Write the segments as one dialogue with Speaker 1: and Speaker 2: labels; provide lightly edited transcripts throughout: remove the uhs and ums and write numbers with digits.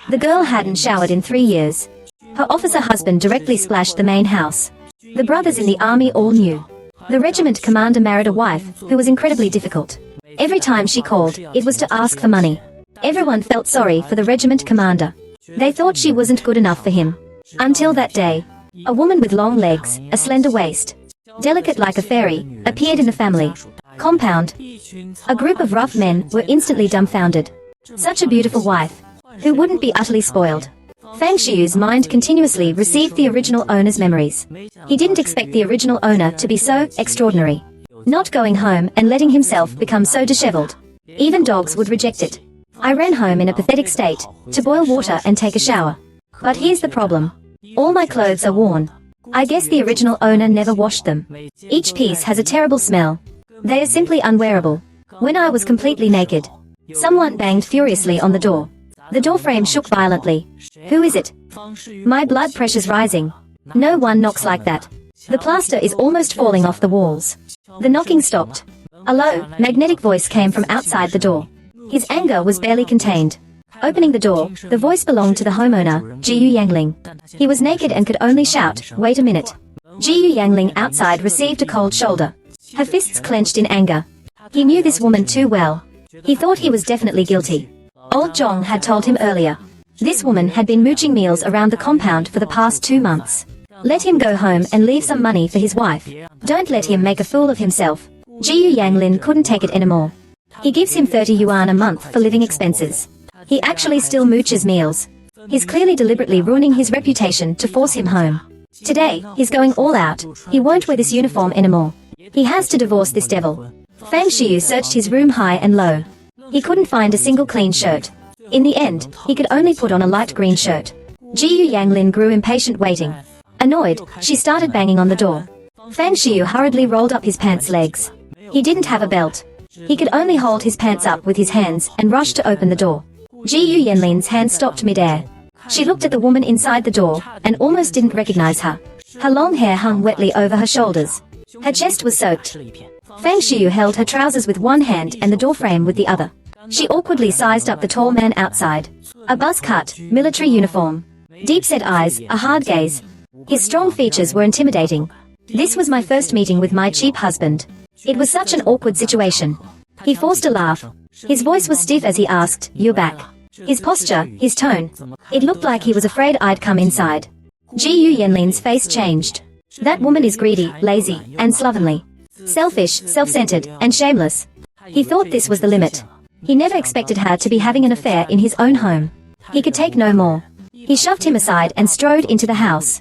Speaker 1: The girl hadn't showered in 3 years. Her officer husband directly splashed the main house. The brothers in the army all knew. The regiment commander married a wife who was incredibly difficult. Every time she called, it was to ask for money. Everyone felt sorry for the regiment commander. They thought she wasn't good enough for him. Until that day. A woman with long legs, a slender waist, delicate like a fairy, appeared in the family compound. A group of rough men were instantly dumbfounded. Such a beautiful wife. Who wouldn't be utterly spoiled? Feng Shiyu's mind continuously received the original owner's memories. He didn't expect the original owner to be so extraordinary. Not going home and letting himself become so disheveled. Even dogs would reject it. I ran home in a pathetic state, to boil water and take a shower. But here's the problem. All my clothes are worn. I guess the original owner never washed them. Each piece has a terrible smell. They are simply unwearable. When I was completely naked, someone banged furiously on the door. The door frame shook violently. Who is it? My blood pressure's rising. No one knocks like that. The plaster is almost falling off the walls. The knocking stopped. A low, magnetic voice came from outside the door. His anger was barely contained. Opening the door, the voice belonged to the homeowner, Jiyu Yangling. He was naked and could only shout, "Wait a minute." Jiyu Yangling outside received a cold shoulder. Her fists clenched in anger. He knew this woman too well. He thought he was definitely guilty. Old Zhong had told him earlier. This woman had been mooching meals around the compound for the past 2 months. Let him go home and leave some money for his wife. Don't let him make a fool of himself. Jiyu Yanglin couldn't take it anymore. He gives him 30 yuan a month for living expenses. He actually still mooches meals. He's clearly deliberately ruining his reputation to force him home. Today, he's going all out. He won't wear this uniform anymore. He has to divorce this devil. Feng Shiyu searched his room high and low. He couldn't find a single clean shirt. In the end, he could only put on a light green shirt. Jiyu Yanglin grew impatient waiting. Annoyed, she started banging on the door. Feng Shiyu hurriedly rolled up his pants legs. He didn't have a belt. He could only hold his pants up with his hands and rushed to open the door. Jiyu Yanlin's hand stopped midair. She looked at the woman inside the door and almost didn't recognize her. Her long hair hung wetly over her shoulders. Her chest was soaked. Feng Shiyu held her trousers with one hand and the door frame with the other. She awkwardly sized up the tall man outside. A buzz cut, military uniform. Deep-set eyes, a hard gaze. His strong features were intimidating. This was my first meeting with my cheap husband. It was such an awkward situation. He forced a laugh. His voice was stiff as he asked, "You're back." His posture, his tone. It looked like he was afraid I'd come inside. Jiyu Yanlin's face changed. That woman is greedy, lazy, and slovenly. Selfish, self-centered, and shameless. He thought this was the limit. He never expected her to be having an affair in his own home. He could take no more. He shoved him aside and strode into the house.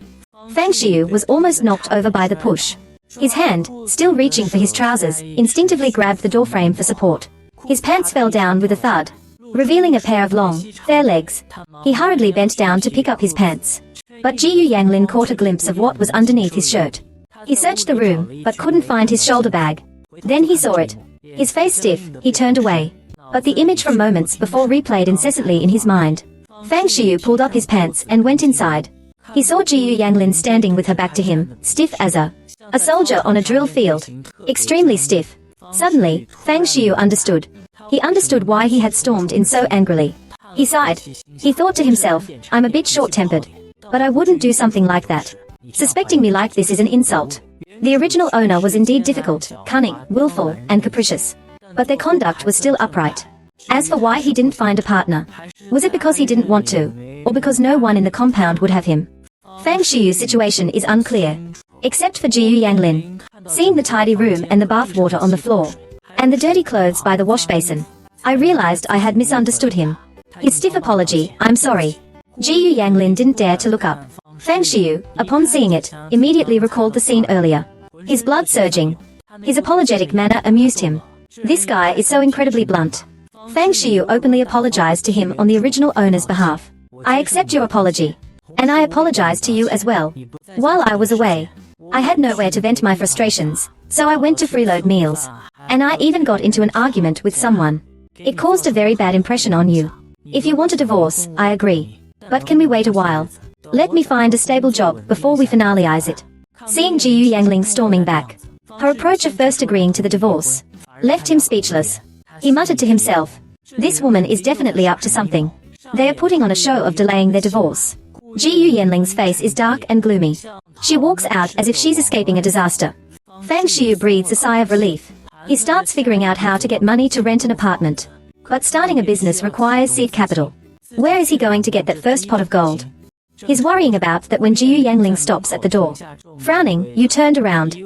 Speaker 1: Feng Shiyu was almost knocked over by the push. His hand, still reaching for his trousers, instinctively grabbed the doorframe for support. His pants fell down with a thud, revealing a pair of long, fair legs. He hurriedly bent down to pick up his pants. But Jiyu Yanglin caught a glimpse of what was underneath his shirt. He searched the room, but couldn't find his shoulder bag. Then he saw it. His face stiff, he turned away. But the image from moments before replayed incessantly in his mind. Feng Shiyu pulled up his pants and went inside. He saw Jiyu Yanglin standing with her back to him, stiff as a soldier on a drill field. Extremely stiff. Suddenly, Feng Shiyu understood. He understood why he had stormed in so angrily. He sighed. He thought to himself, "I'm a bit short-tempered. But I wouldn't do something like that. Suspecting me like this is an insult." The original owner was indeed difficult, cunning, willful, and capricious. But their conduct was still upright. As for why he didn't find a partner, was it because he didn't want to, or because no one in the compound would have him? Feng Shiyu's situation is unclear. Except for Jiyu Yanglin. Seeing the tidy room and the bath water on the floor, and the dirty clothes by the wash basin, I realized I had misunderstood him. His stiff apology, "I'm sorry." Jiyu Yanglin didn't dare to look up. Feng Shiyu, upon seeing it, immediately recalled the scene earlier. His blood surging. His apologetic manner amused him. This guy is so incredibly blunt. Feng Shiyu openly apologized to him on the original owner's behalf. "I accept your apology. And I apologize to you as well. While I was away, I had nowhere to vent my frustrations, so I went to freeload meals. And I even got into an argument with someone. It caused a very bad impression on you. If you want a divorce, I agree. But can we wait a while? Let me find a stable job before we finalize it." Seeing Jiyu Yangling storming back, her approach of first agreeing to the divorce left him speechless. He muttered to himself, "This woman is definitely up to something." They are putting on a show of delaying their divorce. Jiyu Yanling's face is dark and gloomy. She walks out as if she's escaping a disaster. Fang Xiu breathes a sigh of relief. He starts figuring out how to get money to rent an apartment. But starting a business requires seed capital. Where is he going to get that first pot of gold? He's worrying about that when Jiyu Yangling stops at the door. Frowning, you turned around.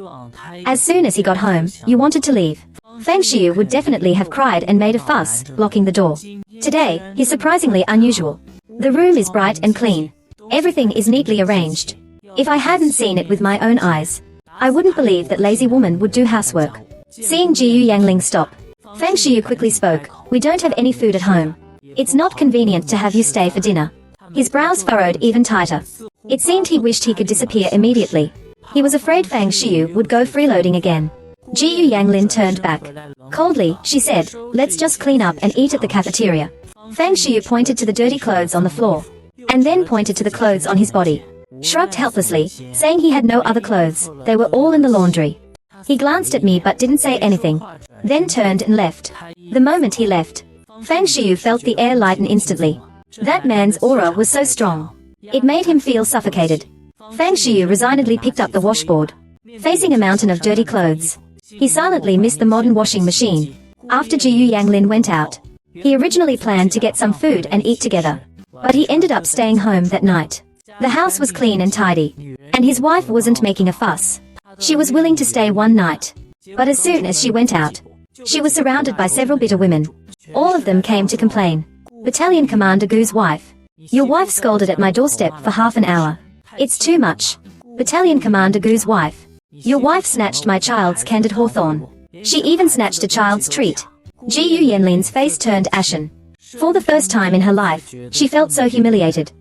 Speaker 1: As soon as he got home, you wanted to leave. Fang Xiu would definitely have cried and made a fuss, blocking the door. Today, he's surprisingly unusual. The room is bright and clean. Everything is neatly arranged. If I hadn't seen it with my own eyes, I wouldn't believe that lazy woman would do housework. Seeing Jiyu Yangling stop, Fang Xiu quickly spoke, "We don't have any food at home. It's not convenient to have you stay for dinner." His brows furrowed even tighter. It seemed he wished he could disappear immediately. He was afraid Fang Xiu would go freeloading again. Jiyu Yanglin turned back. Coldly, she said, "Let's just clean up and eat at the cafeteria." Fang Xiu pointed to the dirty clothes on the floor, and then pointed to the clothes on his body. Shrugged helplessly, saying he had no other clothes, they were all in the laundry. He glanced at me but didn't say anything, then turned and left. The moment he left, Fang Xiu felt the air lighten instantly. That man's aura was so strong. It made him feel suffocated. Fang Xiu resignedly picked up the washboard. Facing a mountain of dirty clothes, he silently missed the modern washing machine. After Jiyu Yanglin went out, he originally planned to get some food and eat together, but he ended up staying home that night. The house was clean and tidy, and his wife wasn't making a fuss. She was willing to stay one night, but as soon as she went out, she was surrounded by several bitter women. All of them came to complain. Battalion Commander Gu's wife. "Your wife scolded at my doorstep for half an hour. It's too much." Battalion Commander Gu's wife. "Your wife snatched my child's candied hawthorn. She even snatched a child's treat." Jiyu Yanlin's face turned ashen. For the first time in her life, she felt so humiliated.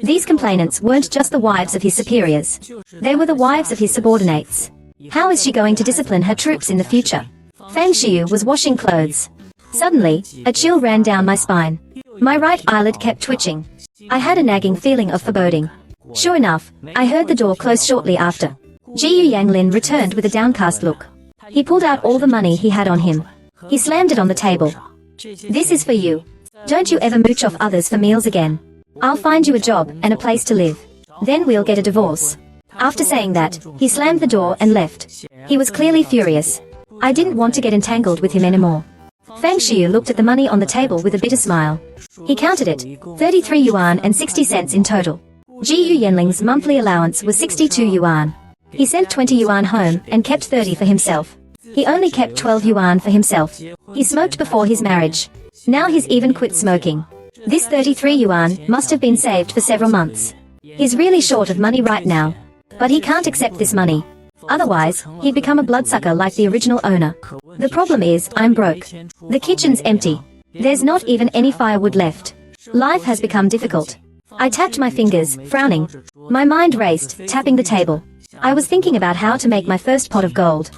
Speaker 1: These complainants weren't just the wives of his superiors. They were the wives of his subordinates. How is she going to discipline her troops in the future? Fang Xiu was washing clothes. Suddenly, a chill ran down my spine. My right eyelid kept twitching. I had a nagging feeling of foreboding. Sure enough, I heard the door close shortly after. Jiyu Yanglin returned with a downcast look. He pulled out all the money he had on him. He slammed it on the table. "This is for you. Don't you ever mooch off others for meals again. I'll find you a job and a place to live. Then we'll get a divorce." After saying that, he slammed the door and left. He was clearly furious. I didn't want to get entangled with him anymore. Fang Xiu looked at the money on the table with a bitter smile. He counted it, 33 yuan and 60 cents in total. Jiyu Yanling's monthly allowance was 62 yuan. He sent 20 yuan home and kept 30 for himself. He only kept 12 yuan for himself. He smoked before his marriage. Now he's even quit smoking. This 33 yuan must have been saved for several months. He's really short of money right now. But he can't accept this money. Otherwise, he'd become a bloodsucker like the original owner. The problem is, I'm broke. The kitchen's empty. There's not even any firewood left. Life has become difficult. I tapped my fingers, frowning. My mind raced, tapping the table. I was thinking about how to make my first pot of gold.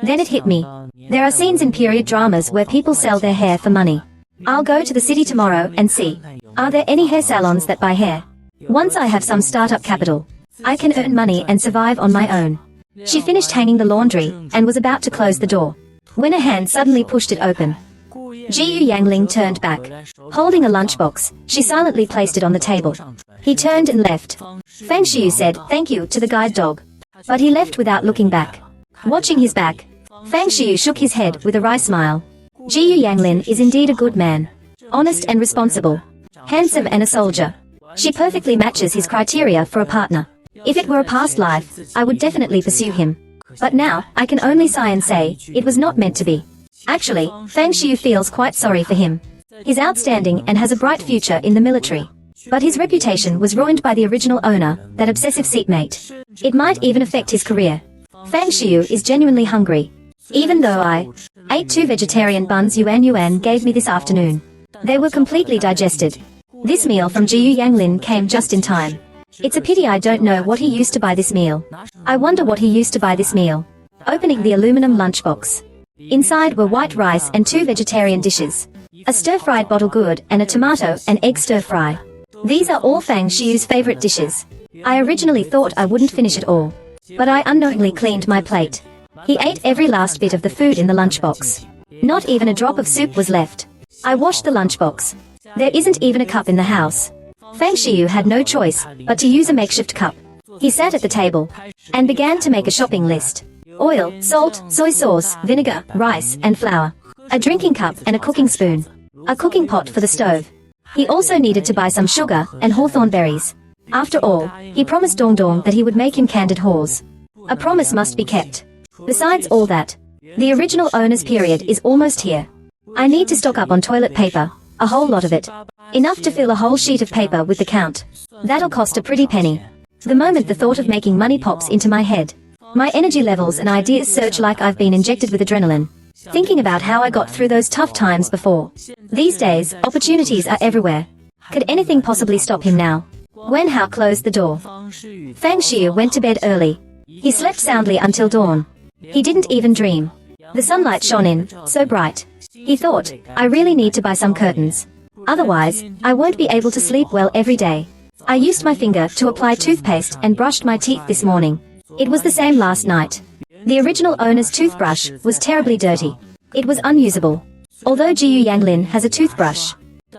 Speaker 1: Then it hit me. There are scenes in period dramas where people sell their hair for money. I'll go to the city tomorrow and see. Are there any hair salons that buy hair? Once I have some startup capital, I can earn money and survive on my own. She finished hanging the laundry and was about to close the door, when a hand suddenly pushed it open. Jiyu Yangling turned back. Holding a lunchbox, she silently placed it on the table. He turned and left. Fang Xiu said thank you to the guide dog, but he left without looking back. Watching his back, Fang Xiu shook his head with a wry smile. Jiyu Yanglin is indeed a good man. Honest and responsible. Handsome and a soldier. She perfectly matches his criteria for a partner. If it were a past life, I would definitely pursue him. But now, I can only sigh and say, it was not meant to be. Actually, Fang Xiu feels quite sorry for him. He's outstanding and has a bright future in the military. But his reputation was ruined by the original owner, that obsessive seatmate. It might even affect his career. Fang Xiu is genuinely hungry. Even though I ate 2 vegetarian buns Yuan gave me this afternoon. They were completely digested. This meal from Jiyu Yanglin came just in time. It's a pity I don't know what he used to buy this meal. I wonder what he used to buy this meal. Opening the aluminum lunchbox. Inside were white rice and 2 vegetarian dishes. A stir-fried bottle gourd and a tomato and egg stir-fry. These are all Fang Xiu's favorite dishes. I originally thought I wouldn't finish it all, but I unknowingly cleaned my plate. He ate every last bit of the food in the lunchbox. Not even a drop of soup was left. I washed the lunchbox, There isn't even a cup in the house. Feng Shiyu had no choice but to use a makeshift cup. He sat at the table and began to make a shopping list. Oil, salt, soy sauce, vinegar, rice, and flour. A drinking cup and a cooking spoon. A cooking pot for the stove. He also needed to buy some sugar and hawthorn berries. After all, he promised Dong Dong that he would make him candid haws. A promise must be kept. Besides all that, the original owner's period is almost here. I need to stock up on toilet paper, a whole lot of it. Enough to fill a whole sheet of paper with the count. That'll cost a pretty penny. The moment the thought of making money pops into my head, my energy levels and ideas surge like I've been injected with adrenaline. Thinking about how I got through those tough times before. These days, opportunities are everywhere. Could anything possibly stop him now? Wen Hao closed the door. Feng Shiyu went to bed early. He slept soundly until dawn. He didn't even dream. The sunlight shone in, so bright. He thought, I really need to buy some curtains. Otherwise, I won't be able to sleep well every day. I used my finger to apply toothpaste and brushed my teeth this morning. It was the same last night. The original owner's toothbrush was terribly dirty. It was unusable. Although Jiyu Yanglin has a toothbrush,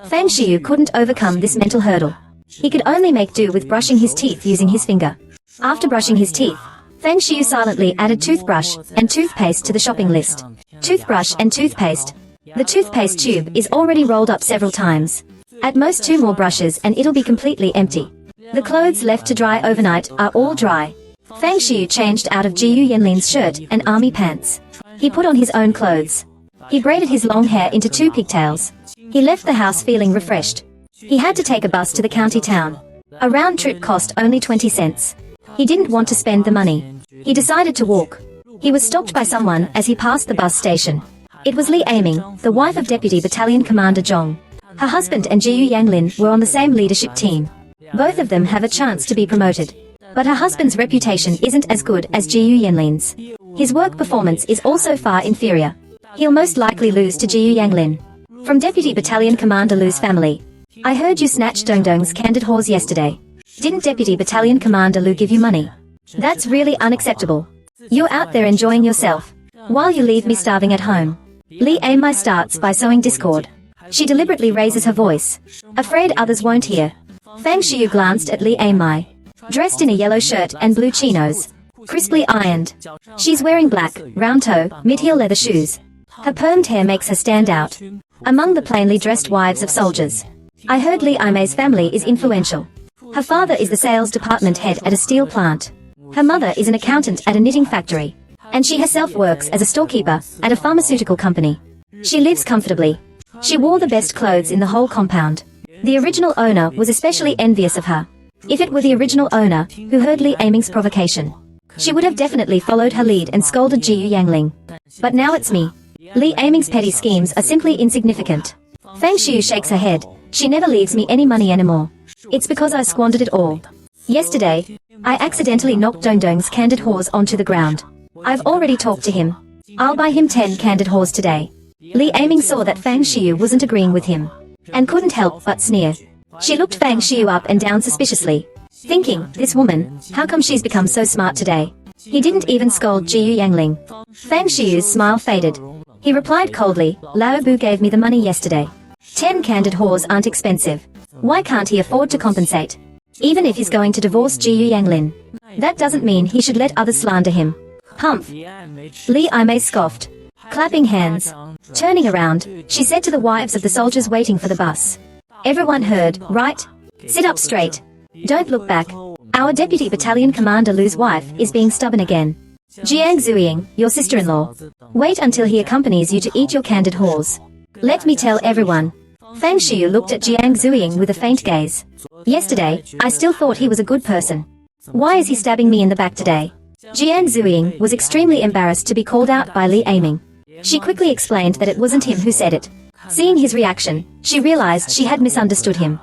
Speaker 1: Feng Shiyu couldn't overcome this mental hurdle. He could only make do with brushing his teeth using his finger. After brushing his teeth, Feng Shiyu silently added toothbrush and toothpaste to the shopping list. Toothbrush and toothpaste. The toothpaste tube is already rolled up several times. At most 2 more brushes and it'll be completely empty. The clothes left to dry overnight are all dry. Feng Shiyu changed out of Jiyu Yanlin's shirt and army pants. He put on his own clothes. He braided his long hair into 2 pigtails. He left the house feeling refreshed. He had to take a bus to the county town. A round trip cost only 20 cents. He didn't want to spend the money. He decided to walk. He was stopped by someone as he passed the bus station. It was Li Aiming, the wife of Deputy Battalion Commander Zhong. Her husband and Jiyu Yanglin were on the same leadership team. Both of them have a chance to be promoted. But her husband's reputation isn't as good as Jiyu Yanlin's. His work performance is also far inferior. He'll most likely lose to Jiyu Yanglin. From Deputy Battalion Commander Lu's family. I heard you snatched Dong Dong's candid haws yesterday. Didn't Deputy Battalion Commander Lu give you money? That's really unacceptable. You're out there enjoying yourself, while you leave me starving at home. Li Aimai starts by sowing discord. She deliberately raises her voice, afraid others won't hear. Feng Shiyu glanced at Li Aimai. Dressed in a yellow shirt and blue chinos. Crisply ironed. She's wearing black, round-toe, mid-heel leather shoes. Her permed hair makes her stand out among the plainly dressed wives of soldiers. I heard Li Aimei's family is influential. Her father is the sales department head at a steel plant. Her mother is an accountant at a knitting factory. And she herself works as a storekeeper at a pharmaceutical company. She lives comfortably. She wore the best clothes in the whole compound. The original owner was especially envious of her. If it were the original owner who heard Li Aiming's provocation, she would have definitely followed her lead and scolded Jiyu Yangling. But now it's me. Li Aiming's petty schemes are simply insignificant. Feng Shiyu shakes her head. She never leaves me any money anymore. It's because I squandered it all. Yesterday, I accidentally knocked Dong Dong's candid haws onto the ground. I've already talked to him. I'll buy him 10 candid haws today. Li Aiming saw that Feng Shiyu wasn't agreeing with him, and couldn't help but sneer. She looked Feng Shiyu up and down suspiciously, thinking, this woman, how come she's become so smart today? He didn't even scold Jiyu Yangling. Feng Shiyu's smile faded. He replied coldly, Lao Bu gave me the money yesterday. 10 candid haws aren't expensive. Why can't he afford to compensate? Even if he's going to divorce Jiyu Yanglin, that doesn't mean he should let others slander him. Humph. Li Aimei scoffed, clapping hands. Turning around, she said to the wives of the soldiers waiting for the bus. Everyone heard, right? Sit up straight. Don't look back. Our deputy battalion commander Lu's wife is being stubborn again. Jiang Zuying, your sister-in-law. Wait until he accompanies you to eat your candid haws. Let me tell everyone. Feng Shiyu looked at Jiang Zuying with a faint gaze. Yesterday, I still thought he was a good person. Why is he stabbing me in the back today? Jiang Zuying was extremely embarrassed to be called out by Li Aiming. She quickly explained that it wasn't him who said it. Seeing his reaction, she realized she had misunderstood him.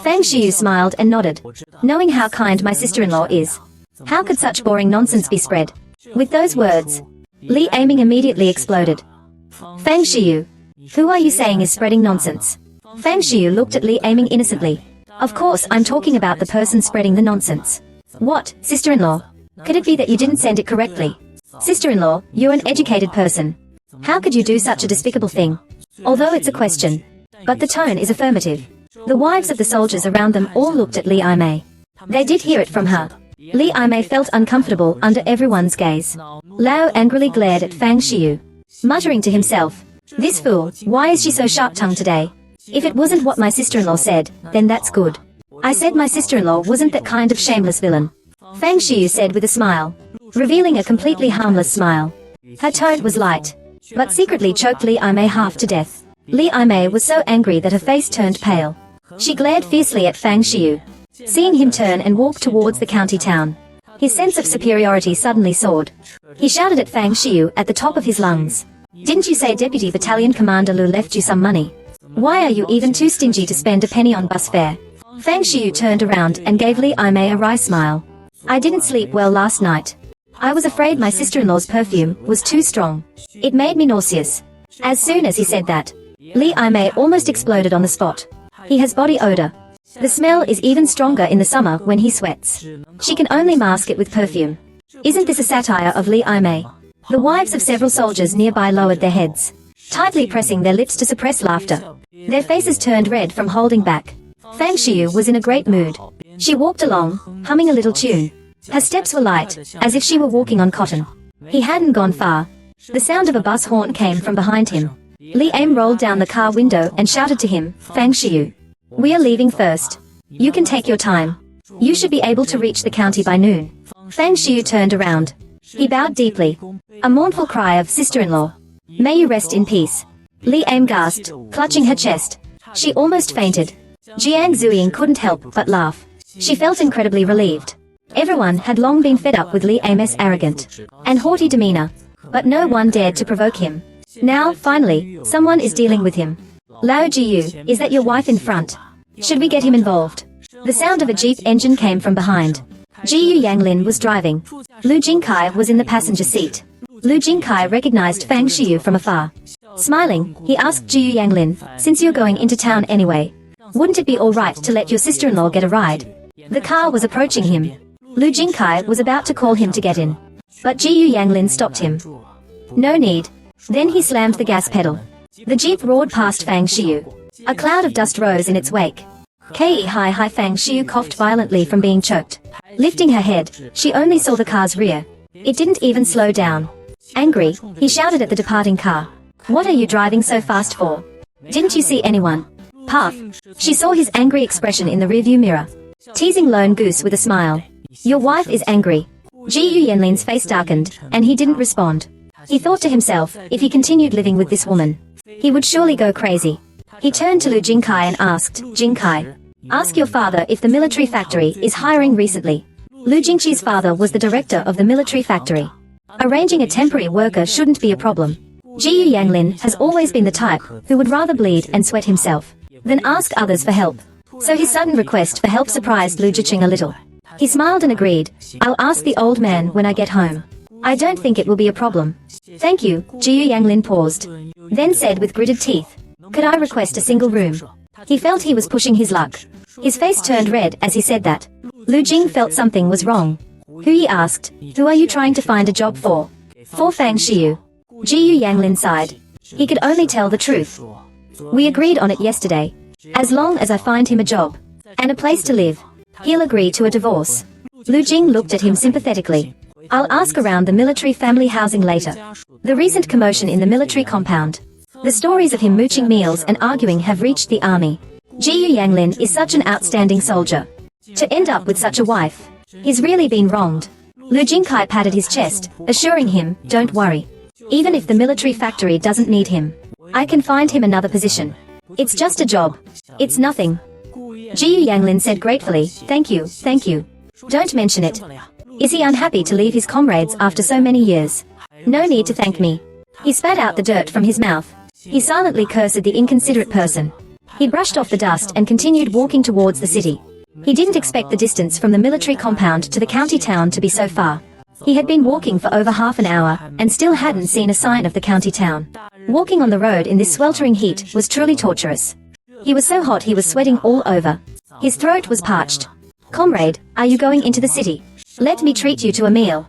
Speaker 1: Feng Shiyu smiled and nodded. Knowing how kind my sister-in-law is, how could such boring nonsense be spread? With those words, Li Aiming immediately exploded. Feng Shiyu, who are you saying is spreading nonsense? Feng Shiyu looked at Li Aiming innocently. Of course I'm talking about the person spreading the nonsense. What, sister-in-law? Could it be that you didn't send it correctly? Sister-in-law, you're an educated person. How could you do such a despicable thing? Although it's a question, but the tone is affirmative. The wives of the soldiers around them all looked at Li Aimei. They did hear it from her. Li Aimei felt uncomfortable under everyone's gaze. Lao angrily glared at Fang Xiu, muttering to himself, "This fool, why is she so sharp-tongued today? If it wasn't what my sister-in-law said, then that's good. I said my sister-in-law wasn't that kind of shameless villain," Fang Xiu said with a smile, revealing a completely harmless smile. Her tone was light, but secretly choked Li Aimei half to death. Li Aimei was so angry that her face turned pale. She glared fiercely at Fang Xiu, seeing him turn and walk towards the county town. His sense of superiority suddenly soared. He shouted at Fang Xiu at the top of his lungs. "Didn't you say Deputy Battalion Commander Lu left you some money? Why are you even too stingy to spend a penny on bus fare?" Fang Xiu turned around and gave Li Aimei a wry smile. "I didn't sleep well last night. I was afraid my sister-in-law's perfume was too strong. It made me nauseous." As soon as he said that, Li Aimei almost exploded on the spot. He has body odor. The smell is even stronger in the summer when he sweats. She can only mask it with perfume. Isn't this a satire of Li Aimei? The wives of several soldiers nearby lowered their heads, tightly pressing their lips to suppress laughter. Their faces turned red from holding back. Fang Xiu was in a great mood. She walked along, humming a little tune. Her steps were light, as if she were walking on cotton. He hadn't gone far. The sound of a bus horn came from behind him. Li Aim rolled down the car window and shouted to him, "Fang Xiu, we are leaving first. You can take your time. You should be able to reach the county by noon." Fang Xiu turned around. He bowed deeply. A mournful cry of sister-in-law. "May you rest in peace." Li Aim gasped, clutching her chest. She almost fainted. Jiang Zuiying couldn't help but laugh. She felt incredibly relieved. Everyone had long been fed up with Li Aim's arrogant and haughty demeanor, but no one dared to provoke him. Now, finally, someone is dealing with him. "Lao Jiyu, is that your wife in front? Should we get him involved?" The sound of a jeep engine came from behind. Jiyu Yanglin was driving. Lu Jingkai was in the passenger seat. Lu Jingkai recognized Fang Xiu from afar. Smiling, he asked Jiyu Yanglin, "Since you're going into town anyway, wouldn't it be alright to let your sister-in-law get a ride?" The car was approaching him. Lu Jingkai was about to call him to get in, but Jiyu Yanglin stopped him. "No need." Then he slammed the gas pedal. The jeep roared past Fang Xiu. A cloud of dust rose in its wake. Hi Fang Xiu coughed violently from being choked. Lifting her head, she only saw the car's rear. It didn't even slow down. Angry, he shouted at the departing car. "What are you driving so fast for? Didn't you see anyone?" Puff. She saw his angry expression in the rearview mirror. Teasing Lone Goose with a smile. "Your wife is angry." Jiyu Yanlin's face darkened, and he didn't respond. He thought to himself, if he continued living with this woman, he would surely go crazy. He turned to Lu Jingkai and asked, "Jingkai, ask your father if the military factory is hiring recently." Lu Jingqi's father was the director of the military factory. Arranging a temporary worker shouldn't be a problem. Jiyu Yanglin has always been the type who would rather bleed and sweat himself than ask others for help. So his sudden request for help surprised Lu Jiqing a little. He smiled and agreed, "I'll ask the old man when I get home. I don't think it will be a problem." "Thank you." Jiyu Yanglin paused, then said with gritted teeth, "Could I request a single room?" He felt he was pushing his luck. His face turned red as he said that. Lu Jing felt something was wrong. "Who?" he asked. "Who are you trying to find a job for?" "For Fang Xiu." Jiyu Yanglin sighed. He could only tell the truth. "We agreed on it yesterday. As long as I find him a job and a place to live, he'll agree to a divorce." Lu Jing looked at him sympathetically. "I'll ask around the military family housing later." The recent commotion in the military compound, the stories of him mooching meals and arguing have reached the army. Jiyu Yanglin is such an outstanding soldier. To end up with such a wife, he's really been wronged. Lu Jingkai patted his chest, assuring him, "Don't worry. Even if the military factory doesn't need him, I can find him another position. It's just a job. It's nothing." Jiyu Yanglin said gratefully, "Thank you, thank you. Don't mention it." Is he unhappy to leave his comrades after so many years? "No need to thank me." He spat out the dirt from his mouth. He silently cursed the inconsiderate person. He brushed off the dust and continued walking towards the city. He didn't expect the distance from the military compound to the county town to be so far. He had been walking for over half an hour and still hadn't seen a sign of the county town. Walking on the road in this sweltering heat was truly torturous. He was so hot he was sweating all over. His throat was parched. "Comrade, are you going into the city? Let me treat you to a meal."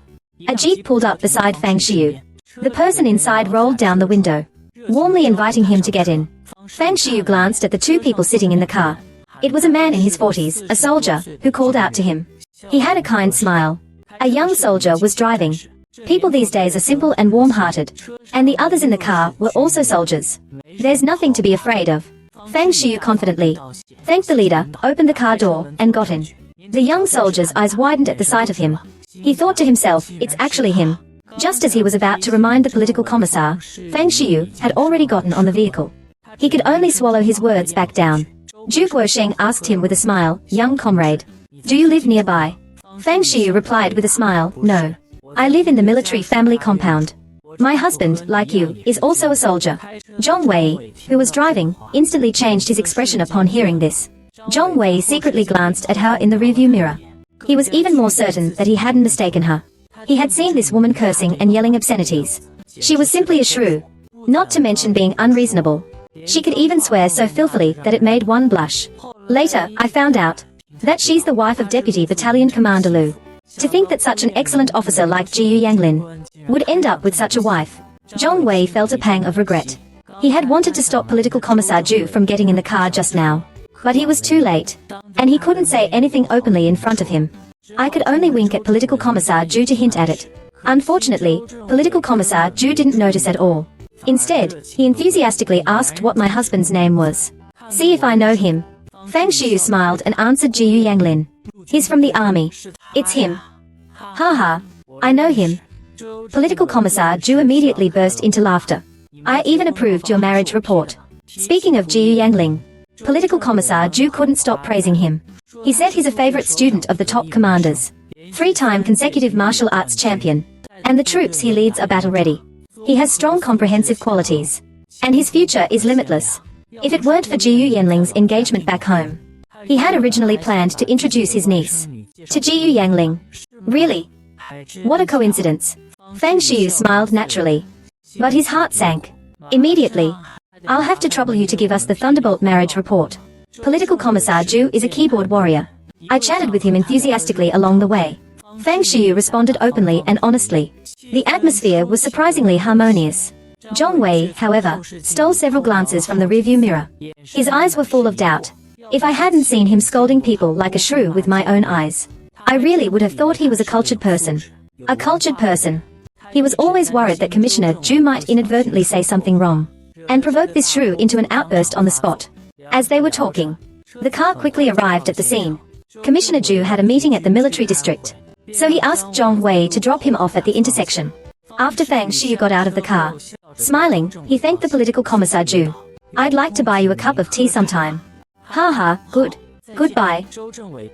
Speaker 1: A jeep pulled up beside Fang Xiu. The person inside rolled down the window. warmly inviting him to get in. Feng Shiyu glanced at the two people sitting in the car. It was a man in his 40s, a soldier, who called out to him. He had a kind smile. A young soldier was driving. People these days are simple and warm-hearted. And the others in the car were also soldiers. There's nothing to be afraid of. Feng Shiyu confidently thanked the leader, opened the car door, and got in. The young soldier's eyes widened at the sight of him. He thought to himself, it's actually him. Just as he was about to remind the political commissar, Feng Shiyu had already gotten on the vehicle. He could only swallow his words back down. Duke Wosheng asked him with a smile, young comrade, do you live nearby? Feng Shiyu replied with a smile, no. I live in the military family compound. My husband, like you, is also a soldier. Zhong Wei, who was driving, instantly changed his expression upon hearing this. Zhong Wei secretly glanced at her in the rearview mirror. He was even more certain that he hadn't mistaken her. He had seen this woman cursing and yelling obscenities. She was simply a shrew, not to mention being unreasonable. She could even swear so filthily that it made one blush. Later, I found out that she's the wife of Deputy Battalion Commander Lu. To think that such an excellent officer like Jiyu Yanglin would end up with such a wife. Zhong Wei felt a pang of regret. He had wanted to stop Political Commissar Zhu from getting in the car just now. But he was too late. And he couldn't say anything openly in front of him. I could only wink at Political Commissar Zhu to hint at it. Unfortunately, Political Commissar Zhu didn't notice at all. Instead, he enthusiastically asked what my husband's name was. See if I know him. Feng Shiyu smiled and answered Jiyu Yanglin. He's from the army. It's him. Haha, I know him. Political Commissar Zhu immediately burst into laughter. I even approved your marriage report. Speaking of Jiyu Yangling, Political Commissar Zhu couldn't stop praising him. He said he's a favorite student of the top commanders. 3-time consecutive martial arts champion. And the troops he leads are battle-ready. He has strong comprehensive qualities. And his future is limitless. If it weren't for Jiyu Yanling's engagement back home, he had originally planned to introduce his niece to Jiyu Yangling. Really? What a coincidence. Feng Shiyu smiled naturally. But his heart sank. Immediately. I'll have to trouble you to give us the Thunderbolt marriage report. Political Commissar Zhu is a keyboard warrior. I chatted with him enthusiastically along the way. Feng Shiyu responded openly and honestly. The atmosphere was surprisingly harmonious. Zhong Wei, however, stole several glances from the rearview mirror. His eyes were full of doubt. If I hadn't seen him scolding people like a shrew with my own eyes, I really would have thought he was a cultured person. A cultured person. He was always worried that Commissioner Zhu might inadvertently say something wrong and provoke this shrew into an outburst on the spot. As they were talking, the car quickly arrived at the scene. Commissioner Zhu had a meeting at the military district, so he asked Zhong Wei to drop him off at the intersection. After Feng Shiyu got out of the car, smiling, he thanked the Political Commissar Zhu. I'd like to buy you a cup of tea sometime. Haha, good. Goodbye.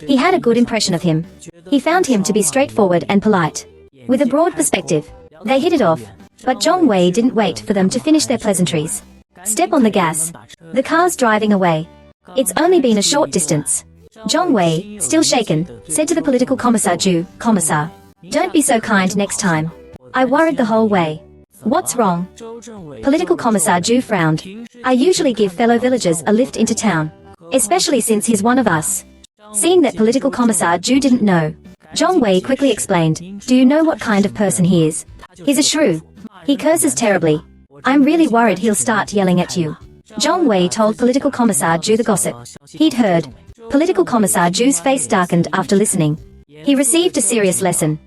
Speaker 1: He had a good impression of him. He found him to be straightforward and polite. With a broad perspective, they hit it off. But Zhong Wei didn't wait for them to finish their pleasantries. Step on the gas. The car's driving away. It's only been a short distance. Zhong Wei, still shaken, said to the Political Commissar Zhu, Commissar, don't be so kind next time. I worried the whole way. What's wrong? Political Commissar Zhu frowned. I usually give fellow villagers a lift into town, especially since he's one of us. Seeing that Political Commissar Zhu didn't know, Zhong Wei quickly explained, do you know what kind of person he is? He's a shrew. He curses terribly. I'm really worried he'll start yelling at you. Zhong Wei told Political Commissar Zhu the gossip he'd heard. Political Commissar Zhu's face darkened after listening. He received a serious lesson.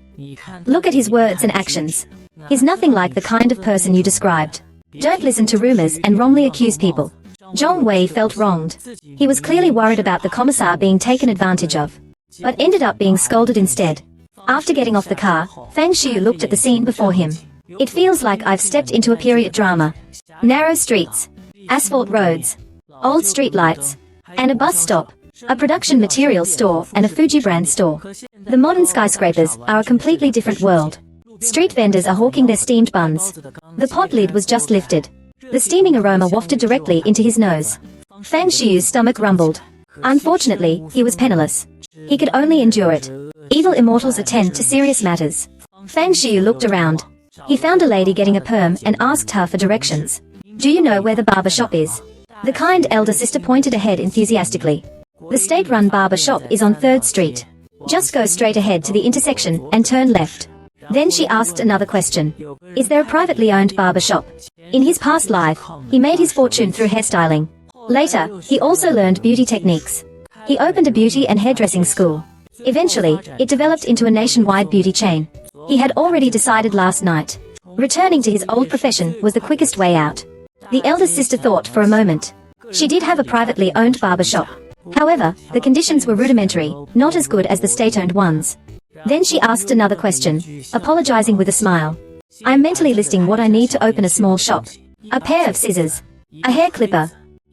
Speaker 1: Look at his words and actions. He's nothing like the kind of person you described. Don't listen to rumors and wrongly accuse people. Zhong Wei felt wronged. He was clearly worried about the commissar being taken advantage of, but ended up being scolded instead. After getting off the car, Feng Shiyu looked at the scene before him. It feels like I've stepped into a period drama. Narrow streets, asphalt roads, old street lights, and a bus stop, a production materials store and a Fuji brand store. The modern skyscrapers are a completely different world. Street vendors are hawking their steamed buns. The pot lid was just lifted. The steaming aroma wafted directly into his nose. Feng Shiyu's stomach rumbled. Unfortunately, he was penniless. He could only endure it. Evil immortals attend to serious matters. Feng Shiyu looked around. He found a lady getting a perm and asked her for directions. Do you know where the barber shop is? The kind elder sister pointed ahead enthusiastically. The state-run barber shop is on 3rd Street. Just go straight ahead to the intersection and turn left. Then she asked another question. Is there a privately owned barber shop? In his past life, he made his fortune through hairstyling. Later, he also learned beauty techniques. He opened a beauty and hairdressing school. Eventually, it developed into a nationwide beauty chain. He had already decided last night. Returning to his old profession was the quickest way out. The eldest sister thought for a moment. She did have a privately owned barber shop. However, the conditions were rudimentary, not as good as the state-owned ones. Then she asked another question, apologizing with a smile. I'm mentally listing what I need to open a small shop. A pair of scissors, a hair clipper,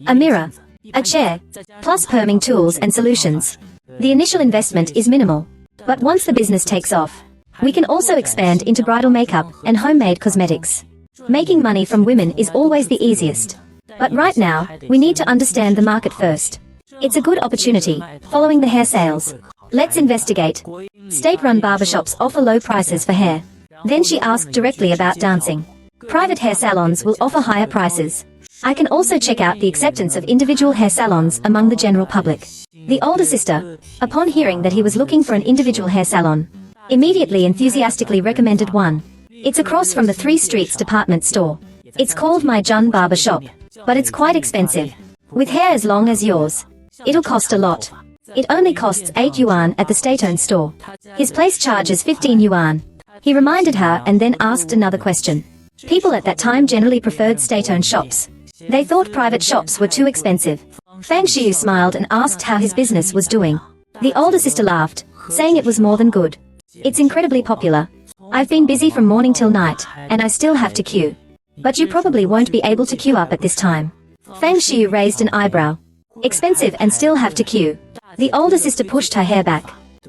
Speaker 1: a mirror, a chair, plus perming tools and solutions. The initial investment is minimal. But once the business takes off, we can also expand into bridal makeup and homemade cosmetics. Making money from women is always the easiest. But right now, we need to understand the market first. It's a good opportunity, following the hair sales. Let's investigate. State-run barbershops offer low prices for hair. Then she asked directly about dancing. Private hair salons will offer higher prices. I can also check out the acceptance of individual hair salons among the general public. The older sister, upon hearing that he was looking for an individual hair salon, immediately enthusiastically recommended one. It's across from the 3 Streets department store. It's called My Jun Barber Shop. But it's quite expensive. With hair as long as yours, it'll cost a lot. It only costs 8 yuan at the state-owned store. His place charges 15 yuan. He reminded her and then asked another question. People at that time generally preferred state-owned shops. They thought private shops were too expensive. Fang Xiu smiled and asked how his business was doing. The older sister laughed, saying it was more than good. It's incredibly popular. I've been busy from morning till night, and I still have to queue. But you probably won't be able to queue up at this time. Fang Xiu raised an eyebrow. Expensive and still have to queue. The older sister pushed her hair back.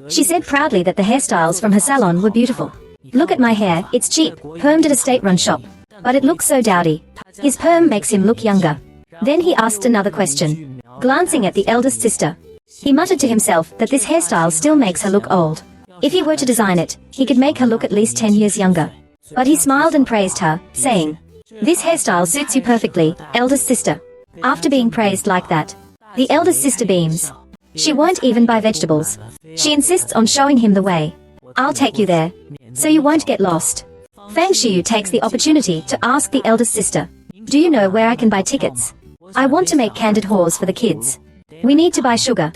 Speaker 1: She said proudly that the hairstyles from her salon were beautiful. Look at my hair, it's cheap, permed at a state-run shop. But it looks so dowdy. His perm makes him look younger. Then he asked another question. Glancing at the eldest sister, he muttered to himself that this hairstyle still makes her look old. If he were to design it, he could make her look at least 10 years younger. But he smiled and praised her, saying, "This hairstyle suits you perfectly, eldest sister." After being praised like that, the eldest sister beams. She won't even buy vegetables. She insists on showing him the way. "I'll take you there, so you won't get lost." Fang Xiu takes the opportunity to ask the eldest sister, "Do you know where I can buy tickets? I want to make candid haws for the kids. We need to buy sugar."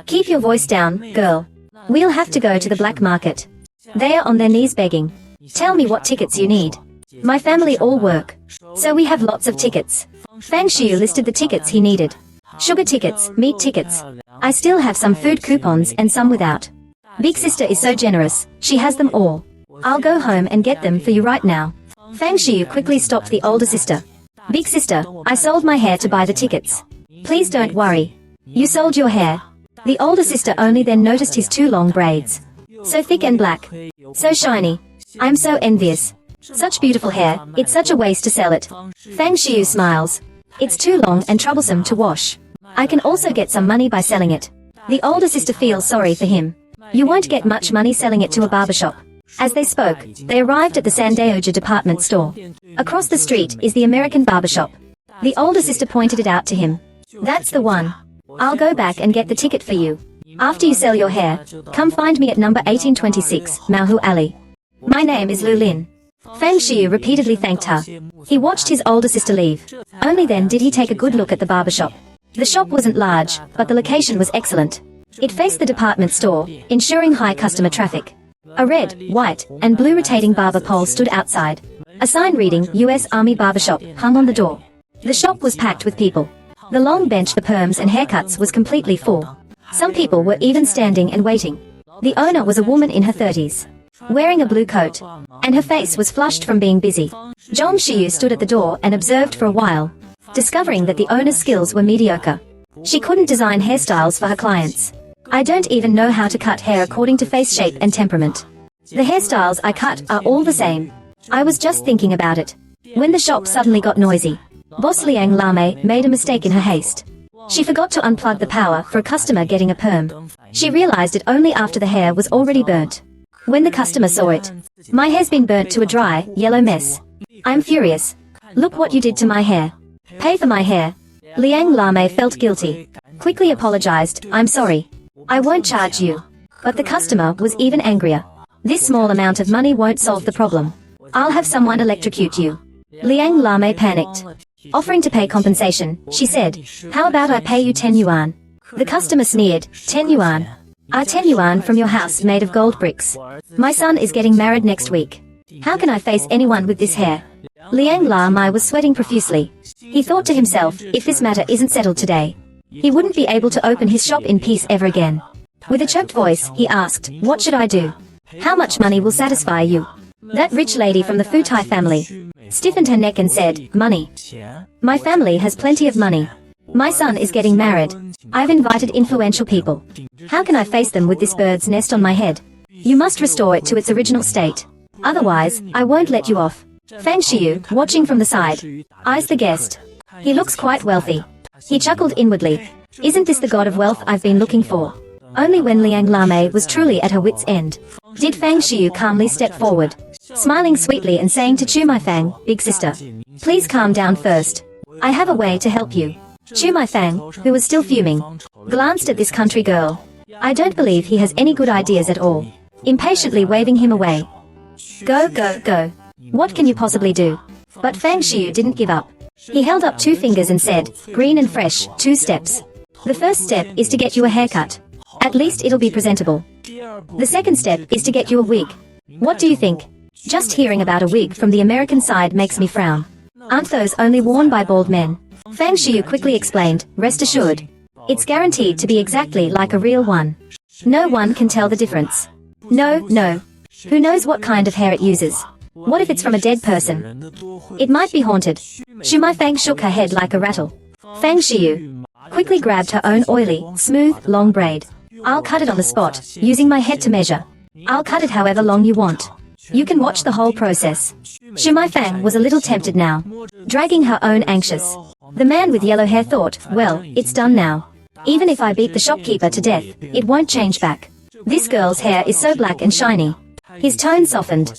Speaker 1: "Keep your voice down, girl. We'll have to go to the black market." They are on their knees begging. "Tell me what tickets you need. My family all work, so we have lots of tickets." Fang Xiu listed the tickets he needed. Sugar tickets, meat tickets. I still have some food coupons and some without. Big sister is so generous, she has them all. I'll go home and get them for you right now. Fang Xiu quickly stopped the older sister. "Big sister, I sold my hair to buy the tickets. Please don't worry. You sold your hair." The older sister only then noticed his 2 long braids. So thick and black. So shiny. I'm so envious. Such beautiful hair, it's such a waste to sell it. Fang Xiu smiles. It's too long and troublesome to wash. I can also get some money by selling it. The older sister feels sorry for him. You won't get much money selling it to a barbershop. As they spoke, they arrived at the Sandaoja department store. Across the street is the American barbershop. The older sister pointed it out to him. "That's the one. I'll go back and get the ticket for you. After you sell your hair, come find me at number 1826, Maohu Alley. My name is Lu Lin." Fang Xiu repeatedly thanked her. He watched his older sister leave. Only then did he take a good look at the barbershop. The shop wasn't large, but the location was excellent. It faced the department store, ensuring high customer traffic. A red, white, and blue rotating barber pole stood outside. A sign reading U.S. Army Barbershop hung on the door. The shop was packed with people. The long bench for perms and haircuts was completely full. Some people were even standing and waiting. The owner was a woman in her 30s, wearing a blue coat, and her face was flushed from being busy. Zhong Xiu stood at the door and observed for a while, discovering that the owner's skills were mediocre. She couldn't design hairstyles for her clients. "I don't even know how to cut hair according to face shape and temperament. The hairstyles I cut are all the same. I was just thinking about it." When the shop suddenly got noisy, Boss Liang Lame made a mistake in her haste. She forgot to unplug the power for a customer getting a perm. She realized it only after the hair was already burnt. When the customer saw it, "My hair's been burnt to a dry, yellow mess. I'm furious. Look what you did to my hair. Pay for my hair." Liang Lame felt guilty. Quickly apologized, "I'm sorry. I won't charge you." But the customer was even angrier. "This small amount of money won't solve the problem. I'll have someone electrocute you." Liang Lame panicked. Offering to pay compensation, she said, "How about I pay you 10 yuan?" The customer sneered, 10 yuan? 10 yuan from your house made of gold bricks. My son is getting married next week. How can I face anyone with this hair? Liang Lame was sweating profusely. He thought to himself, if this matter isn't settled today, he wouldn't be able to open his shop in peace ever again. With a choked voice, he asked, "What should I do? How much money will satisfy you?" That rich lady from the Futai family stiffened her neck and said, "Money. My family has plenty of money. My son is getting married. I've invited influential people. How can I face them with this bird's nest on my head? You must restore it to its original state. Otherwise, I won't let you off." Feng Xiu, watching from the side, eyes the guest. He looks quite wealthy. He chuckled inwardly. Isn't this the god of wealth I've been looking for? Only when Liang Lame was truly at her wit's end did Feng Xiu calmly step forward, smiling sweetly and saying to Chu Maifang, "Big sister, please calm down first. I have a way to help you." Chu Maifang, who was still fuming, glanced at this country girl. I don't believe he has any good ideas at all. Impatiently waving him away. Go, go, go. What can you possibly do? But Feng Xiu didn't give up. He held up 2 fingers and said, "Green and fresh, 2 steps. The first step is to get you a haircut. At least it'll be presentable. The second step is to get you a wig. What do you think? Just hearing about a wig from the American side makes me frown. Aren't those only worn by bald men?" Feng Xiu quickly explained, "Rest assured. It's guaranteed to be exactly like a real one. No one can tell the difference. No, no. Who knows what kind of hair it uses? What if it's from a dead person? It might be haunted." Chu Maifang shook her head like a rattle. Feng Xiu quickly grabbed her own oily, smooth, long braid. "I'll cut it on the spot, using my head to measure. I'll cut it however long you want. You can watch the whole process." Chu Maifang was a little tempted now, dragging her own anxious. The man with yellow hair thought, well, it's done now. Even if I beat the shopkeeper to death, it won't change back. This girl's hair is so black and shiny. His tone softened.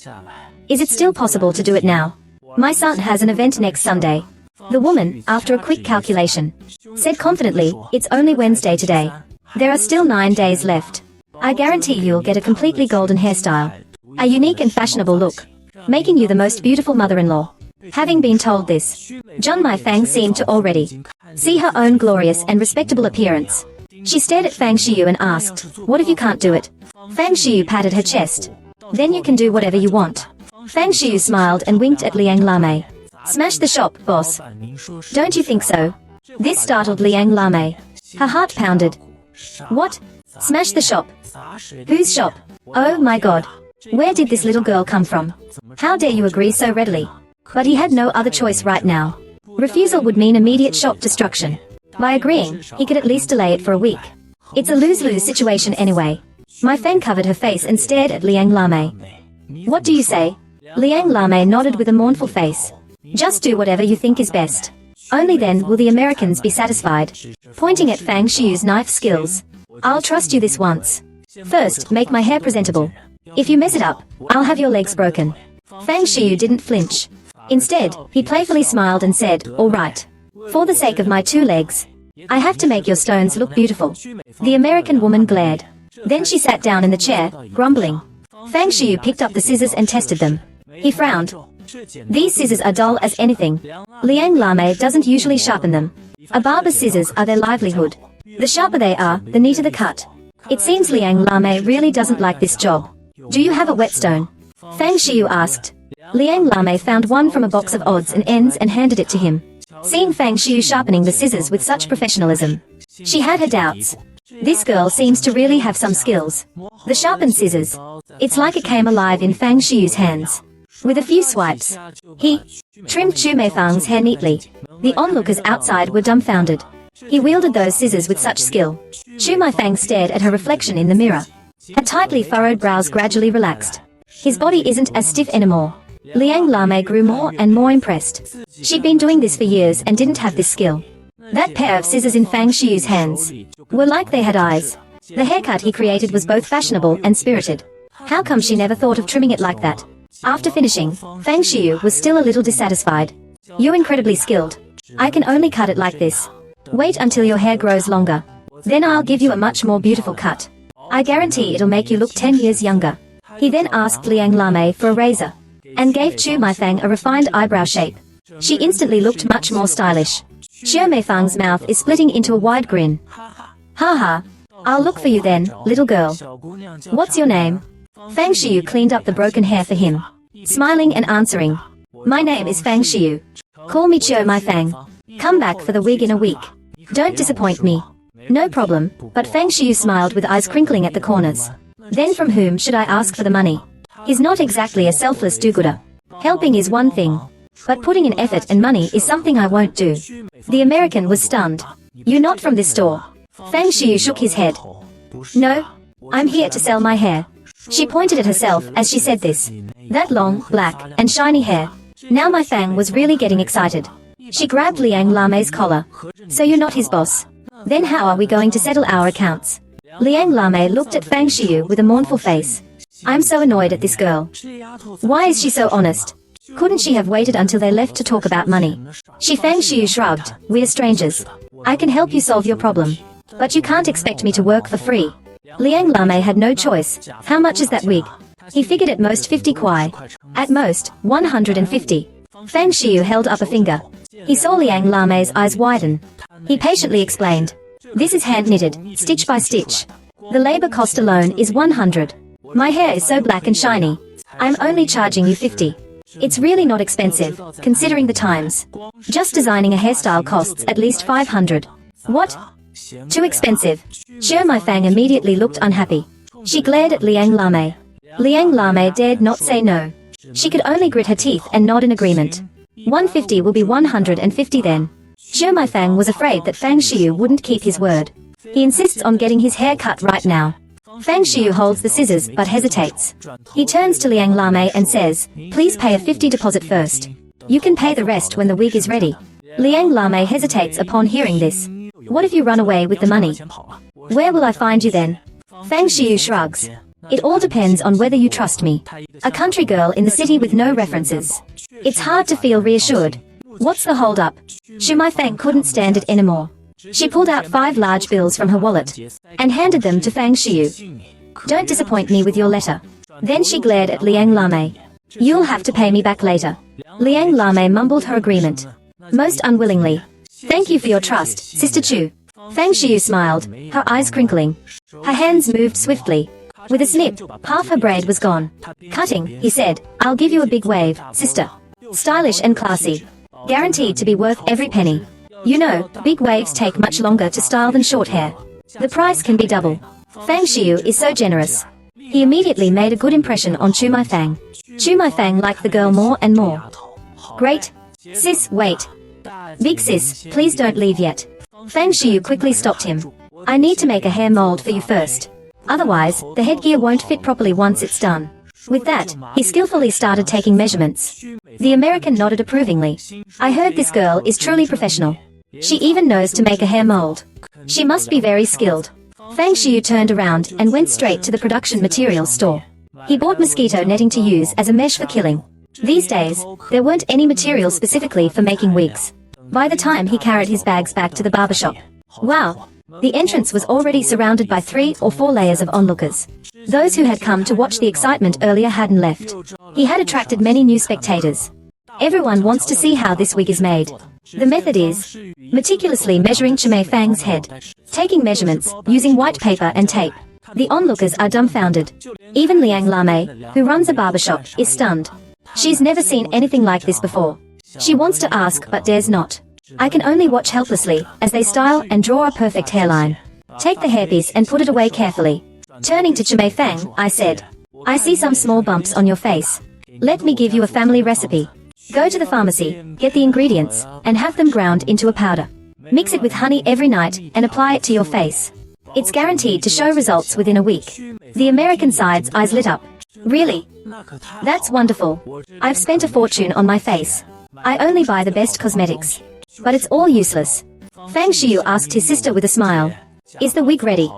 Speaker 1: Is it still possible to do it now? My son has an event next Sunday. The woman, after a quick calculation, said confidently, "It's only Wednesday today. There are still 9 days left. I guarantee you'll get a completely golden hairstyle. A unique and fashionable look, making you the most beautiful mother-in-law." Having been told this, Zhang Maifang seemed to already see her own glorious and respectable appearance. She stared at Feng Xiu and asked, "What if you can't do it?" Feng Xiu patted her chest. "Then you can do whatever you want." Feng Xiu smiled and winked at Liang Lame. "Smash the shop, boss. Don't you think so?" This startled Liang Lame. Her heart pounded. "What? Smash the shop? Whose shop? Oh my god. Where did this little girl come from? How dare you agree so readily?" But he had no other choice right now. Refusal would mean immediate shop destruction. By agreeing, he could at least delay it for a week. It's a lose-lose situation anyway. Maifang covered her face and stared at Liang Lame. "What do you say?" Liang Lame nodded with a mournful face. "Just do whatever you think is best. Only then will the Americans be satisfied." Pointing at Feng Xiu's knife skills. "I'll trust you this once. First, make my hair presentable. If you mess it up, I'll have your legs broken." Feng Xiu didn't flinch. Instead, he playfully smiled and said, "All right. For the sake of my 2 legs, I have to make your stones look beautiful." The American woman glared. Then she sat down in the chair, grumbling. Feng Xiu picked up the scissors and tested them. He frowned. "These scissors are dull as anything. Liang Lame doesn't usually sharpen them. A barber's scissors are their livelihood. The sharper they are, the neater the cut. It seems Liang Lame really doesn't like this job. Do you have a whetstone?" Feng Xiu asked. Liang Lame found one from a box of odds and ends and handed it to him. Seeing Feng Xiu sharpening the scissors with such professionalism, she had her doubts. This girl seems to really have some skills. The sharpened scissors. It's like it came alive in Feng Xiu's hands. With a few swipes, he trimmed Chu Meifang's hair neatly. The onlookers outside were dumbfounded. He wielded those scissors with such skill. Chu Meifang stared at her reflection in the mirror. Her tightly furrowed brows gradually relaxed. His body isn't as stiff anymore. Liang Lame grew more and more impressed. She'd been doing this for years and didn't have this skill. That pair of scissors in Feng Xiu's hands were like they had eyes. The haircut he created was both fashionable and spirited. How come she never thought of trimming it like that? After finishing, Feng Xiu was still a little dissatisfied. "You're incredibly skilled. I can only cut it like this. Wait until your hair grows longer. Then I'll give you a much more beautiful cut. I guarantee it'll make you look 10 years younger." He then asked Liang Lame for a razor and gave Chu Maifang a refined eyebrow shape. She instantly looked much more stylish. Xiao Meifang's mouth is splitting into a wide grin. Haha, I'll look for you then, little girl. What's your name? Fang Shiyu cleaned up the broken hair for him, smiling and answering. My name is Fang Shiyu. Call me Qiu Mai Fang. Come back for the wig in a week. Don't disappoint me. No problem, but Fang Shiyu smiled with eyes crinkling at the corners. Then from whom should I ask for the money? He's not exactly a selfless do-gooder. Helping is one thing, but putting in effort and money is something I won't do. The American was stunned. You're not from this store. Fang Shiyu shook his head. No, I'm here to sell my hair. She pointed at herself as she said this. That long, black, and shiny hair. Now my Fang was really getting excited. She grabbed Liang Lamei's collar. So you're not his boss? Then how are we going to settle our accounts? Liang Lamei looked at Fang Shiyu with a mournful face. I'm so annoyed at this girl. Why is she so honest? Couldn't she have waited until they left to talk about money? Fang Shiyu shrugged. We're strangers. I can help you solve your problem. But you can't expect me to work for free. Liang Lamei had no choice. How much is that wig? He figured at most 50 kuai. At most, 150. Fang Shiyu held up a finger. He saw Liang Lamei's eyes widen. He patiently explained. This is hand-knitted, stitch by stitch. The labor cost alone is 100. My hair is so black and shiny. I'm only charging you 50. It's really not expensive, considering the times. Just designing a hairstyle costs at least 500. What? Too expensive. Xiao Meifang immediately looked unhappy. She glared at Liang Lamei. Liang Lamei dared not say no. She could only grit her teeth and nod in agreement. 150 will be 150 then. Xiao Meifang was afraid that Fang Shiyu wouldn't keep his word. He insists on getting his hair cut right now. Fang Shiyu holds the scissors but hesitates. He turns to Liang Lamei and says, please pay a 50 deposit first. You can pay the rest when the wig is ready. Liang Lamei hesitates upon hearing this. What if you run away with the money? Where will I find you then? Fang Shiyu shrugs. It all depends on whether you trust me. A country girl in the city with no references. It's hard to feel reassured. What's the hold-up? Xiao Meifang couldn't stand it anymore. She pulled out 5 large bills from her wallet and handed them to Fang Shiyu. Don't disappoint me with your letter. Then she glared at Liang Lamei. You'll have to pay me back later. Liang Lamei mumbled her agreement. Most unwillingly. Thank you for your trust, Sister Chu. Fang Shiyu smiled, her eyes crinkling. Her hands moved swiftly. With a snip, half her braid was gone. Cutting, he said, I'll give you a big wave, sister. Stylish and classy. Guaranteed to be worth every penny. You know, big waves take much longer to style than short hair. The price can be double. Fang Shiyu is so generous. He immediately made a good impression on Qiu Meifang. Qiu Meifang liked the girl more and more. Great. Sis, wait. Big sis, please don't leave yet. Fang Shiyu quickly stopped him. I need to make a hair mold for you first. Otherwise, the headgear won't fit properly once it's done. With that, he skillfully started taking measurements. The American nodded approvingly. I heard this girl is truly professional. She even knows to make a hair mold. She must be very skilled. Fang Shiyu turned around and went straight to the production materials store. He bought mosquito netting to use as a mesh for killing. These days, there weren't any materials specifically for making wigs. By the time he carried his bags back to the barbershop. Wow! The entrance was already surrounded by 3 or 4 layers of onlookers. Those who had come to watch the excitement earlier hadn't left. He had attracted many new spectators. Everyone wants to see how this wig is made. The method is meticulously measuring Qiu Meifang's head, taking measurements, using white paper and tape. The onlookers are dumbfounded. Even Liang Lamei, who runs a barbershop, is stunned. She's never seen anything like this before. She wants to ask but dares not. I can only watch helplessly as they style and draw a perfect hairline. Take the hairpiece and put it away carefully. Turning to Qiu Meifang, I said, I see some small bumps on your face. Let me give you a family recipe. Go to the pharmacy, get the ingredients, and have them ground into a powder. Mix it with honey every night and apply it to your face. It's guaranteed to show results within a week. The American side's eyes lit up. Really? That's wonderful. I've spent a fortune on my face. I only buy the best cosmetics. But it's all useless. Fang Shiyu asked his sister with a smile. Is the wig ready?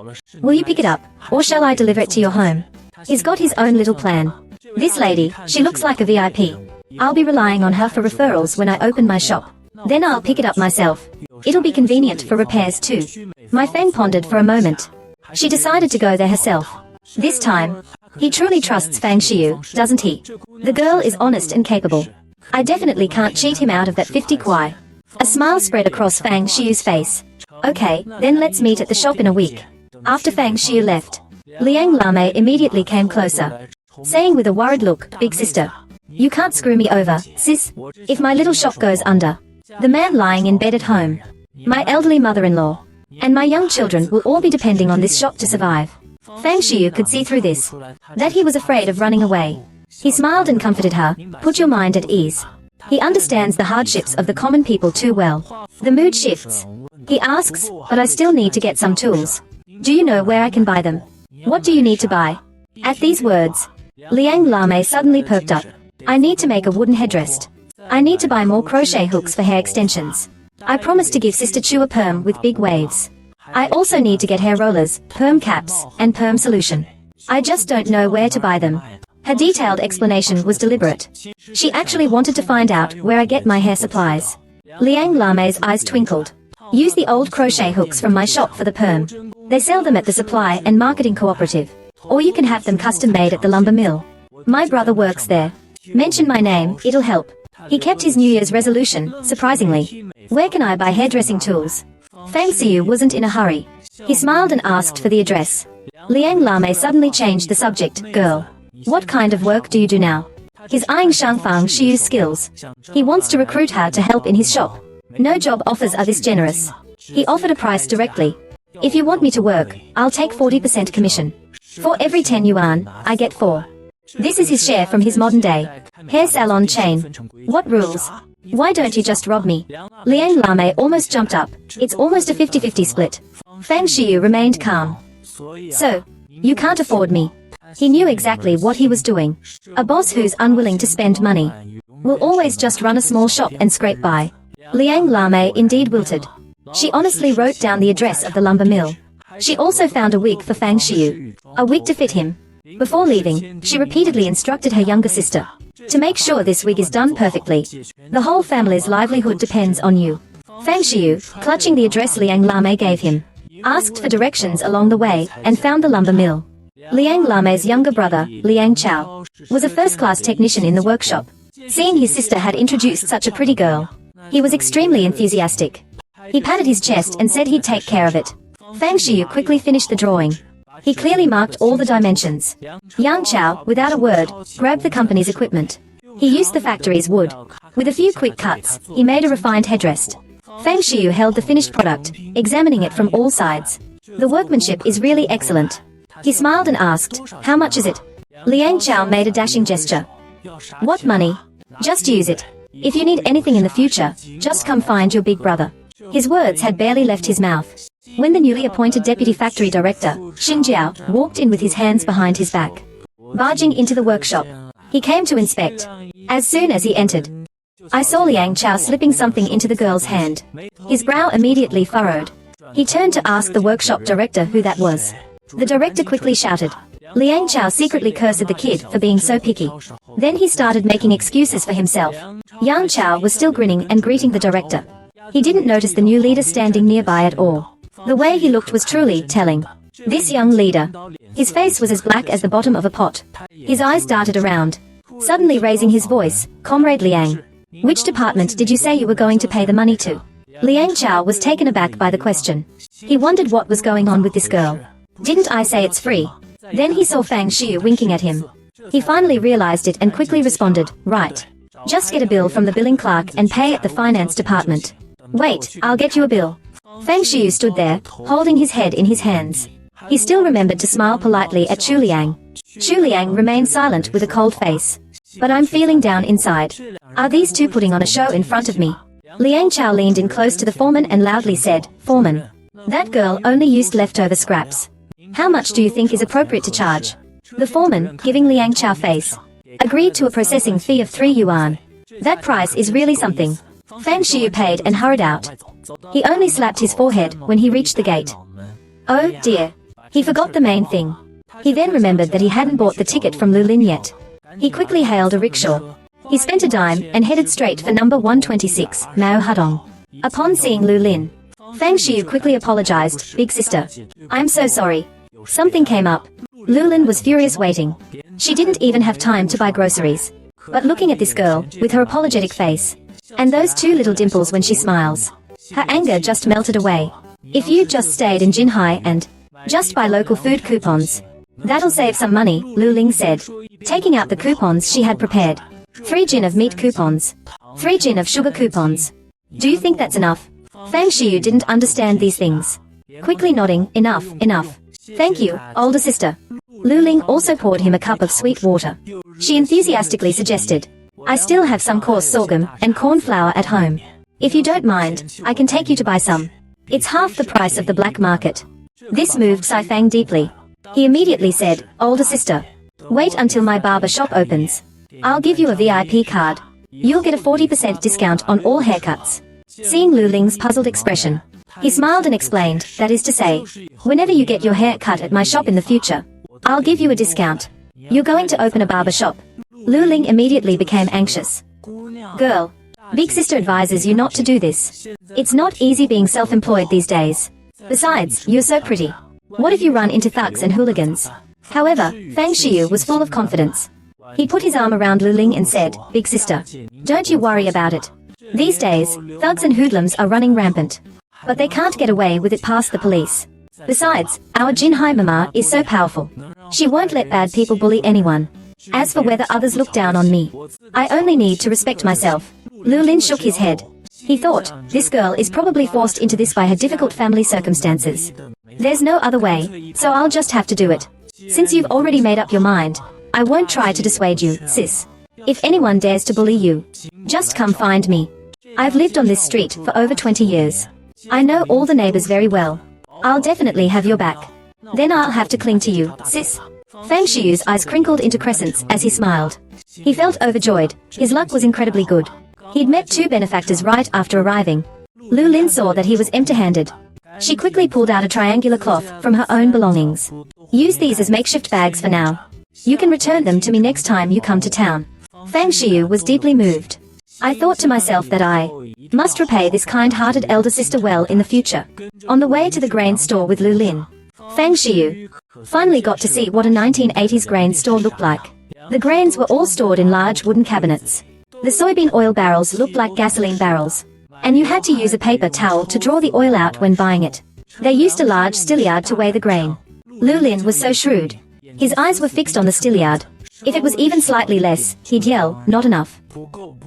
Speaker 1: Will you pick it up, or shall I deliver it to your home? He's got his own little plan. This lady, she looks like a VIP. I'll be relying on her for referrals when I open my shop. Then I'll pick it up myself. It'll be convenient for repairs too. My Fang pondered for a moment. She decided to go there herself. This time, he truly trusts Fang Shiyu, doesn't he? The girl is honest and capable. I definitely can't cheat him out of that 50 kwai. A smile spread across Fang Shiyu's face. Okay, then let's meet at the shop in a week. After Fang Shiyu left, Liang Lame immediately came closer, saying with a worried look, "Big sister, you can't screw me over, sis. If my little shop goes under, the man lying in bed at home, my elderly mother-in-law, and my young children will all be depending on this shop to survive." Fang Shiyu could see through this, that he was afraid of running away. He smiled and comforted her. "Put your mind at ease. He understands the hardships of the common people too well." The mood shifts. He asks, "But I still need to get some tools. Do you know where I can buy them? What do you need to buy?" At these words, Liang Lame suddenly perked up. "I need to make a wooden headdress. I need to buy more crochet hooks for hair extensions. I promised to give Sister Chu a perm with big waves. I also need to get hair rollers, perm caps, and perm solution. I just don't know where to buy them." Her detailed explanation was deliberate. She actually wanted to find out where I get my hair supplies. Liang Lame's eyes twinkled. "Use the old crochet hooks from my shop for the perm. They sell them at the supply and marketing cooperative. Or you can have them custom made at the lumber mill. My brother works there. Mention my name, it'll help." He kept his New Year's resolution, surprisingly. "Where can I buy hairdressing tools?" Fang Xiu wasn't in a hurry. He smiled and asked for the address. Liang Lame suddenly changed the subject. "Girl, what kind of work do you do now?" He's eyeing Fang Xiu's skills. He wants to recruit her to help in his shop. No job offers are this generous. He offered a price directly. "If you want me to work, I'll take 40% commission. For every 10 yuan, I get 4. This is his share from his modern-day hair salon chain. "What rules? Why don't you just rob me?" Liang Lame almost jumped up. "It's almost a 50-50 split." Fang Xiu remained calm. "So, you can't afford me." He knew exactly what he was doing. A boss who's unwilling to spend money will always just run a small shop and scrape by. Liang Lame indeed wilted. She honestly wrote down the address of the lumber mill. She also found a wig for Fang Xiu, a wig to fit him. Before leaving, she repeatedly instructed her younger sister to make sure this wig is done perfectly. "The whole family's livelihood depends on you." Fang Xiu, clutching the address Liang Lame gave him, asked for directions along the way and found the lumber mill. Liang Lame's younger brother, Liang Chao, was a first-class technician in the workshop. Seeing his sister had introduced such a pretty girl, he was extremely enthusiastic. He patted his chest and said he'd take care of it. Fang Xiu quickly finished the drawing. He clearly marked all the dimensions. Yang Chao, without a word, grabbed the company's equipment. He used the factory's wood. With a few quick cuts, he made a refined headdress. Fang Xiu held the finished product, examining it from all sides. "The workmanship is really excellent." He smiled and asked, "How much is it?" Liang Chao made a dashing gesture. "What money? Just use it. If you need anything in the future, just come find your big brother." His words had barely left his mouth when the newly appointed deputy factory director, Xin Jiao, walked in with his hands behind his back. Barging into the workshop, he came to inspect. As soon as he entered, I saw Liang Chao slipping something into the girl's hand. His brow immediately furrowed. He turned to ask the workshop director who that was. The director quickly shouted. Liang Chao secretly cursed the kid for being so picky. Then he started making excuses for himself. Yang Chao was still grinning and greeting the director. He didn't notice the new leader standing nearby at all. The way he looked was truly telling. This young leader. His face was as black as the bottom of a pot. His eyes darted around. Suddenly raising his voice, "Comrade Liang, which department did you say you were going to pay the money to?" Liang Chao was taken aback by the question. He wondered what was going on with this girl. "Didn't I say it's free?" Then he saw Fang Xiu winking at him. He finally realized it and quickly responded, "Right. Just get a bill from the billing clerk and pay at the finance department." "Wait, I'll get you a bill." Fang Xiu stood there, holding his head in his hands. He still remembered to smile politely at Chu Liang. Chu Liang remained silent with a cold face. "But I'm feeling down inside. Are these two putting on a show in front of me?" Liang Chao leaned in close to the foreman and loudly said, "Foreman, that girl only used leftover scraps. How much do you think is appropriate to charge?" The foreman, giving Liang Chao face, agreed to a processing fee of 3 yuan. That price is really something. Fang Xiu paid and hurried out. He only slapped his forehead when he reached the gate. Oh dear. He forgot the main thing. He then remembered that he hadn't bought the ticket from Lulin yet. He quickly hailed a rickshaw. He spent a dime and headed straight for number 126, Mao Hudong. Upon seeing Lulin, Fang Xiu quickly apologized. "Big sister, I'm so sorry. Something came up." Lulin was furious waiting. She didn't even have time to buy groceries. But looking at this girl, with her apologetic face, and those two little dimples when she smiles, her anger just melted away. If you'd just stayed in Jinhai and just buy local food coupons, that'll save some money, Lu Ling said, taking out the coupons she had prepared. 3 jin of meat coupons. 3 jin of sugar coupons. Do you think that's enough? Fang Shiyu didn't understand these things. Quickly nodding, enough, enough. Thank you, older sister. Lu Ling also poured him a cup of sweet water. She enthusiastically suggested, I still have some coarse sorghum and corn flour at home. If you don't mind, I can take you to buy some. It's half the price of the black market. This moved Sai Fang deeply. He immediately said, older sister, wait until my barber shop opens. I'll give you a VIP card. You'll get a 40% discount on all haircuts. Seeing Lu Ling's puzzled expression, he smiled and explained, that is to say, whenever you get your hair cut at my shop in the future, I'll give you a discount. You're going to open a barber shop. Lu Ling immediately became anxious. Girl, big sister advises you not to do this. It's not easy being self-employed these days. Besides, you're so pretty. What if you run into thugs and hooligans? However, Fang Shiyu was full of confidence. He put his arm around Lu Ling and said, big sister, don't you worry about it. These days, thugs and hoodlums are running rampant. But they can't get away with it past the police. Besides, our Jinhai mama is so powerful. She won't let bad people bully anyone. As for whether others look down on me, I only need to respect myself. Lu Lin shook his head. He thought, this girl is probably forced into this by her difficult family circumstances. There's no other way, so I'll just have to do it. Since you've already made up your mind, I won't try to dissuade you, sis. If anyone dares to bully you, just come find me. I've lived on this street for over 20 years. I know all the neighbors very well. I'll definitely have your back. Then I'll have to cling to you, sis. Fang Shiyu's eyes crinkled into crescents as he smiled. He felt overjoyed. His luck was incredibly good. He'd met 2 benefactors right after arriving. Lu Lin saw that he was empty-handed. She quickly pulled out a triangular cloth from her own belongings. Use these as makeshift bags for now. You can return them to me next time you come to town. Fang Shiyu was deeply moved. I thought to myself that I must repay this kind-hearted elder sister well in the future. On the way to the grain store with Lu Lin, Fang Shiyu finally got to see what a 1980s grain store looked like. The grains were all stored in large wooden cabinets. The soybean oil barrels looked like gasoline barrels, and you had to use a paper towel to draw the oil out when buying it. They used a large stilliard to weigh the grain. Lu Lin was so shrewd. His eyes were fixed on the stilliard. If it was even slightly less, he'd yell, not enough.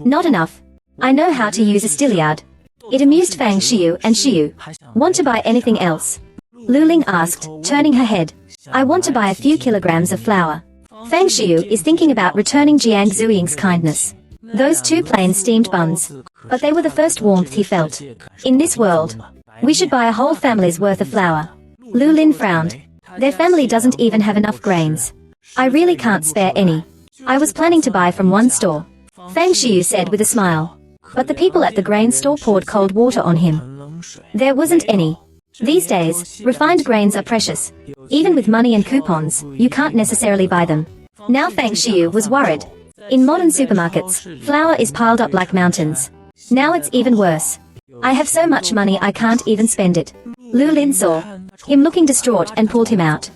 Speaker 1: Not enough. I know how to use a stilliard. It amused Fang Shiyu and Shiyu. Want to buy anything else? Lu Ling asked, turning her head. I want to buy a few kilograms of flour. Fang Shiyu is thinking about returning Jiang Zuying's kindness. Those 2 plain steamed buns. But they were the first warmth he felt. In this world, we should buy a whole family's worth of flour. Lu Lin frowned. Their family doesn't even have enough grains. I really can't spare any. I was planning to buy from one store. Fang Shiyu said with a smile. But the people at the grain store poured cold water on him. There wasn't any. These days, refined grains are precious. Even with money and coupons, you can't necessarily buy them. Now Fang Shiyu was worried. In modern supermarkets, flour is piled up like mountains. Now it's even worse. I have so much money I can't even spend it. Lu Lin saw him looking distraught and pulled him out.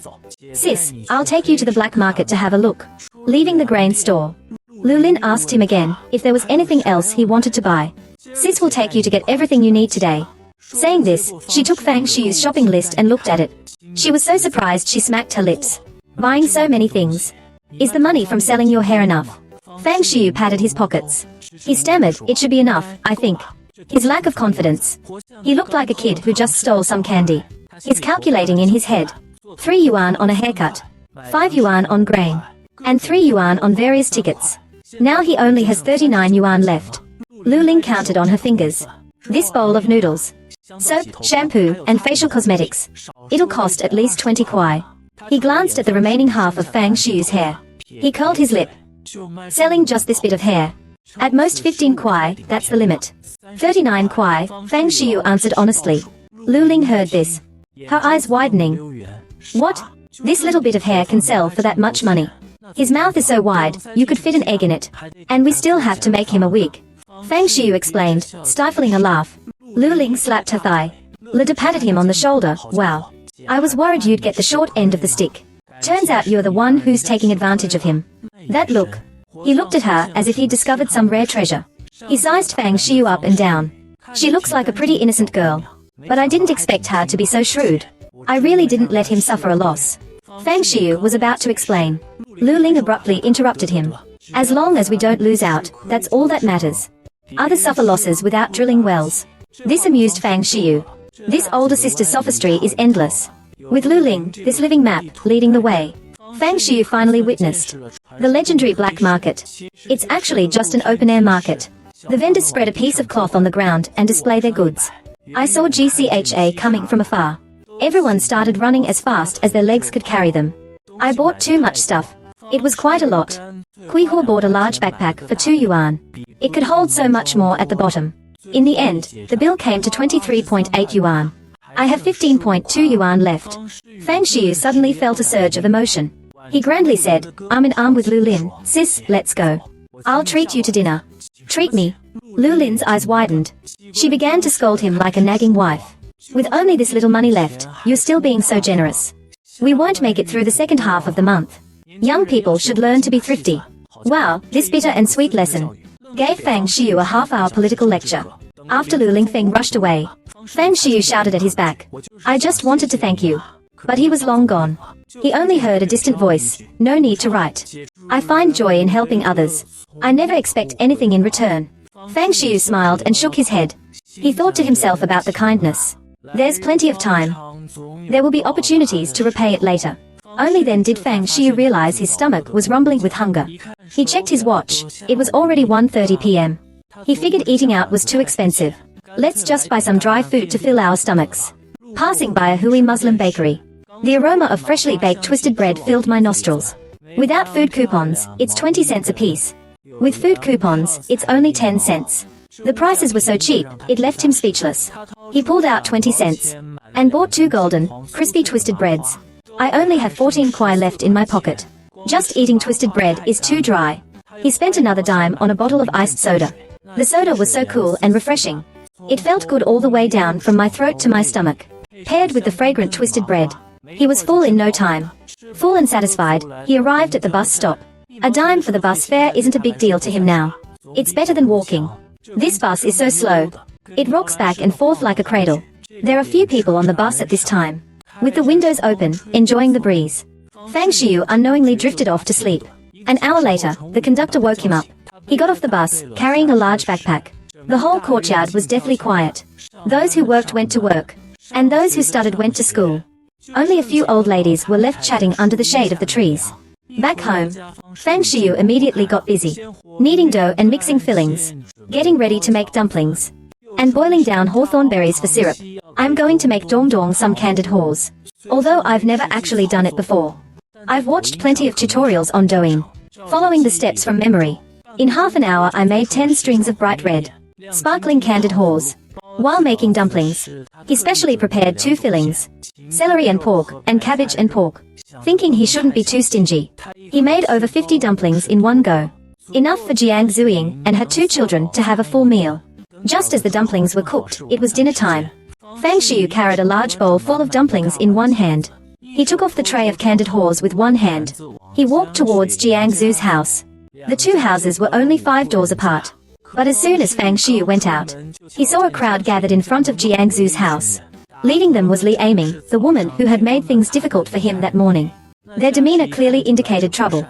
Speaker 1: Sis, I'll take you to the black market to have a look. Leaving the grain store, Lu Lin asked him again if there was anything else he wanted to buy. Sis will take you to get everything you need today. Saying this, she took Fang Shiyu's shopping list and looked at it. She was so surprised she smacked her lips. Buying so many things. Is the money from selling your hair enough? Fang Shiyu patted his pockets. He stammered, it should be enough, I think. His lack of confidence. He looked like a kid who just stole some candy. He's calculating in his head. 3 yuan on a haircut. 5 yuan on grain. And 3 yuan on various tickets. Now he only has 39 yuan left. Lu Ling counted on her fingers. This bowl of noodles, soap, shampoo, and facial cosmetics. It'll cost at least 20 kuai. He glanced at the remaining half of Fang Shiyu's hair. He curled his lip. Selling just this bit of hair. At most 15 kuai, that's the limit. 39 kuai, Fang Shiyu answered honestly. Lu Ling heard this. Her eyes widening. What? This little bit of hair can sell for that much money. His mouth is so wide, you could fit an egg in it. And we still have to make him a wig. Fang Shiyu explained, stifling a laugh. Lu Ling slapped her thigh. Lida patted him on the shoulder. Wow. I was worried you'd get the short end of the stick. Turns out you're the one who's taking advantage of him. That look. He looked at her as if he'd discovered some rare treasure. He sized Fang Xiu up and down. She looks like a pretty innocent girl. But I didn't expect her to be so shrewd. I really didn't let him suffer a loss. Fang Xiu was about to explain. Lu Ling abruptly interrupted him. As long as we don't lose out, that's all that matters. Others suffer losses without drilling wells. This amused Fang Xiu. This older sister's sophistry is endless. With Lu Ling, this living map, leading the way, Fang Xiu finally witnessed the legendary black market. It's actually just an open-air market. The vendors spread a piece of cloth on the ground and display their goods. I saw GCHA coming from afar. Everyone started running as fast as their legs could carry them. I bought too much stuff. It was quite a lot. Kui Ho bought a large backpack for 2 yuan. It could hold so much more at the bottom. In the end, the bill came to 23.8 yuan. I have 15.2 yuan left. Fang Xiu suddenly felt a surge of emotion. He grandly said, arm in arm with Lu Lin, sis, let's go. I'll treat you to dinner. Treat me. Lu Lin's eyes widened. She began to scold him like a nagging wife. With only this little money left, you're still being so generous. We won't make it through the second half of the month. Young people should learn to be thrifty. Wow, this bitter and sweet lesson gave Fang Xiu a half-hour political lecture. After Lu Lingfeng rushed away, Fang Xiu shouted at his back, I just wanted to thank you. But he was long gone. He only heard a distant voice, no need to write. I find joy in helping others. I never expect anything in return. Fang Xiu smiled and shook his head. He thought to himself about the kindness. There's plenty of time. There will be opportunities to repay it later. Only then did Fang Xiu realize his stomach was rumbling with hunger. He checked his watch. It was already 1:30 p.m. He figured eating out was too expensive. Let's just buy some dry food to fill our stomachs. Passing by a Hui Muslim bakery, the aroma of freshly baked twisted bread filled my nostrils. Without food coupons, it's 20 cents a piece. With food coupons, it's only 10 cents. The prices were so cheap, it left him speechless. He pulled out 20 cents and bought 2 golden, crispy twisted breads. I only have 14 kwai left in my pocket. Just eating twisted bread is too dry. He spent another dime on a bottle of iced soda. The soda was so cool and refreshing. It felt good all the way down from my throat to my stomach. Paired with the fragrant twisted bread, he was full in no time. Full and satisfied, he arrived at the bus stop. A dime for the bus fare isn't a big deal to him now. It's better than walking. This bus is so slow. It rocks back and forth like a cradle. There are few people on the bus at this time, with the windows open, enjoying the breeze. Fang Xiu unknowingly drifted off to sleep. An hour later, the conductor woke him up. He got off the bus, carrying a large backpack. The whole courtyard was deathly quiet. Those who worked went to work, and those who studied went to school. Only a few old ladies were left chatting under the shade of the trees. Back home, Fang Xiu immediately got busy, kneading dough and mixing fillings, getting ready to make dumplings, and boiling down hawthorn berries for syrup. I'm going to make dong dong, some candied haws. Although I've never actually done it before. I've watched plenty of tutorials on Douyin, following the steps from memory. In half an hour I made 10 strings of bright red, sparkling candied haws. While making dumplings, he specially prepared 2 fillings, celery and pork, and cabbage and pork. Thinking he shouldn't be too stingy, he made over 50 dumplings in one go. Enough for Jiang Zuiying and her 2 children to have a full meal. Just as the dumplings were cooked, it was dinner time. Fang Xiu carried a large bowl full of dumplings in one hand. He took off the tray of candied haws with one hand. He walked towards Jiang Zu's house. The 2 houses were only 5 doors apart. But as soon as Fang Xiu went out, he saw a crowd gathered in front of Jiang Zu's house. Leading them was Li Aiming, the woman who had made things difficult for him that morning. Their demeanor clearly indicated trouble.